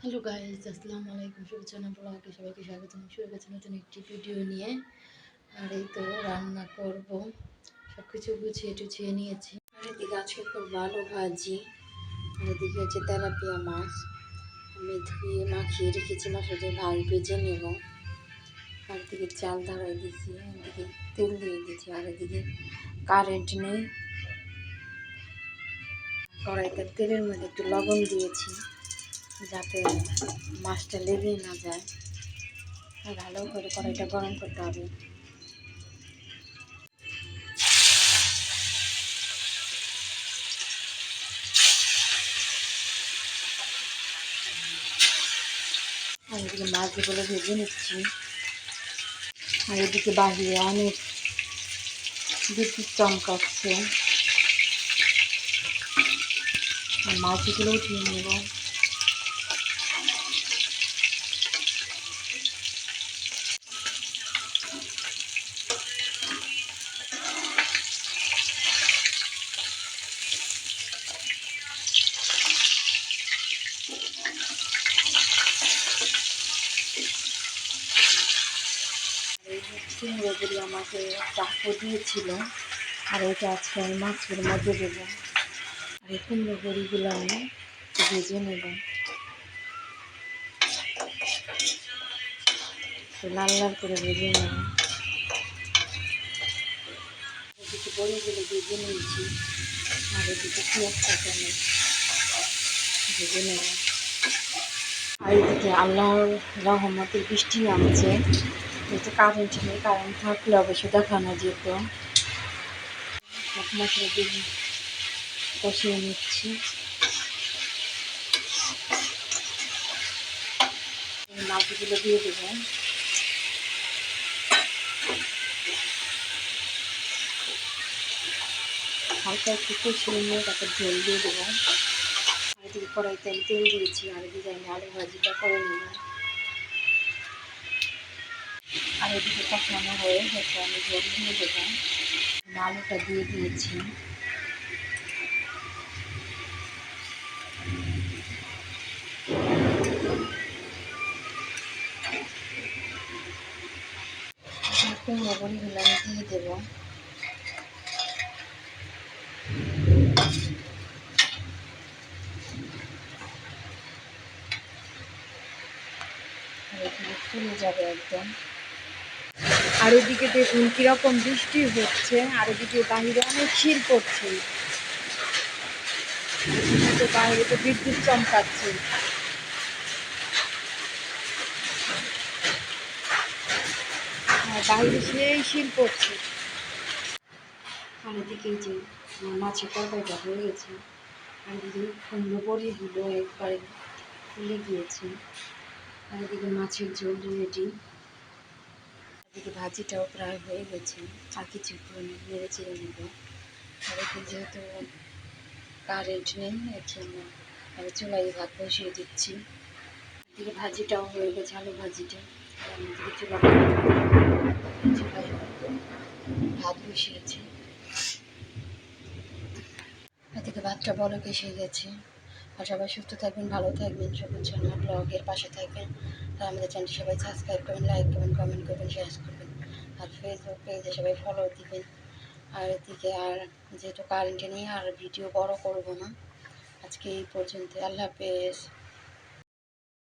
Hello guys, আসসালামু আলাইকুম। শুভেচ্ছা ব্লগে সবাইকে স্বাগতম। শুরু করছি নতুন একটি ভিডিও নিয়ে। আর এই তো রান্না করব, সব কিছু গুছিয়ে টুছিয়ে নিয়েছি। আর এদিকে আজকে করবো আলু ভাজি। আর এদিকে হচ্ছে তেলাপিয়া মাছ আমি ধুয়ে মাখিয়ে রেখেছি, মাছের দিয়ে ভেজে নেব। আর এদিকে চাল ধরাই দিয়েছি, এদিকে তেল দিয়ে দিয়েছি। আর এদিকে কারেন্ট নেই, কড়াইতে তেলের মধ্যে একটু লবণ দিয়েছি যাতে মাছটা লেগে না যায়। ভালো করে কড়াইটা গরম করতে হবে। আর এদিকে মাছগুলো ভেজে নিচ্ছি। আর এদিকে বাহিরে অনেক বিদ্যুৎ চমকাচ্ছে, মাছগুলো উঠিয়ে নেব। কুমড়োগুলি আমাকে চাকু দিয়েছিল, আর এটা আজকে আমি মাছের মধ্যে দেবো। আর এই কুমড়ো বড়িগুলো আমি ভেজে নেব, লাল লাল করে ভেজে নেব। এদিকে বড়িগুলো ভেজে নিয়েছি, আর এদিকে পেঁয়াজটাকে আমি ভেজে নেব। আর এদিকে আল্লাহর রহমতের বৃষ্টি নামছে, যেহেতু কারেন্ট নেই। কারেন্ট থাকলে অবশ্যই দেখানো যেত। মশলা দিয়ে কষিয়ে নিচ্ছি। মাছগুলো দিয়ে দেবো। হালকা একটু কষিয়ে নিয়ে তারপর ঝোল দিয়ে দেবো। আর এদিকে কড়াইতে আমি তেল দিয়েছি, আর এদিকে আমি আলু ভাজিটা করে নেব। আর এদিকে কষানো হয়ে গেছে, আমি ঝোল দিয়ে দেবো। আলুটা দিয়ে দিয়েছি। কুমড়ো বড়িগুলো আমি দিয়ে দেবো। আর এদিকে ফুলে যাবে একদম। আর এদিকে দেখুন কিরকম বৃষ্টি হচ্ছে, আর এদিকে বাহিরে অনেক শিল পড়ছে। বাইরে তো বিদ্যুৎ চমকাচ্ছে। আর বাইরে সেই শিল পড়ছে। আর এদিকে যে মাছের তরকারিটা হয়ে গেছে। আর এদিকে কুমড়ো বড়িগুলো একবারে ফুলে গিয়েছে। আর এদিকে মাছের ঝোল রেডি। এদিকে ভাজিটাও প্রায় হয়ে গেছে, আর কিছুক্ষণ নেড়ে চেড়ে নেব। আর এদিকে যেহেতু কারেন্ট নেই, এর জন্য আমি চুলায় ভাত বসিয়ে দিচ্ছি। এদিকে ভাজিটাও হয়ে গেছে, আলু ভাজিটা। আর আমি এদিকে চুলায় ভাত বসিয়েছি। এদিকে ভাতটা বলক এসে গেছে। আর সবাই সুস্থ থাকবেন, ভালো থাকবেন, সবুজ ব্লগের পাশে থাকবেন। আর আমাদের চ্যানেলটি সবাই সাবস্ক্রাইব করবেন, লাইক করবেন, কমেন্ট করবেন, শেয়ার করবেন। আর ফেসবুক পেজে সবাই ফলো দিবেন। আর এদিকে আর যেহেতু কারেন্টে নেই, আর ভিডিও বড় করব না, আজকে এই পর্যন্ত। আল্লাহ হাফেজ।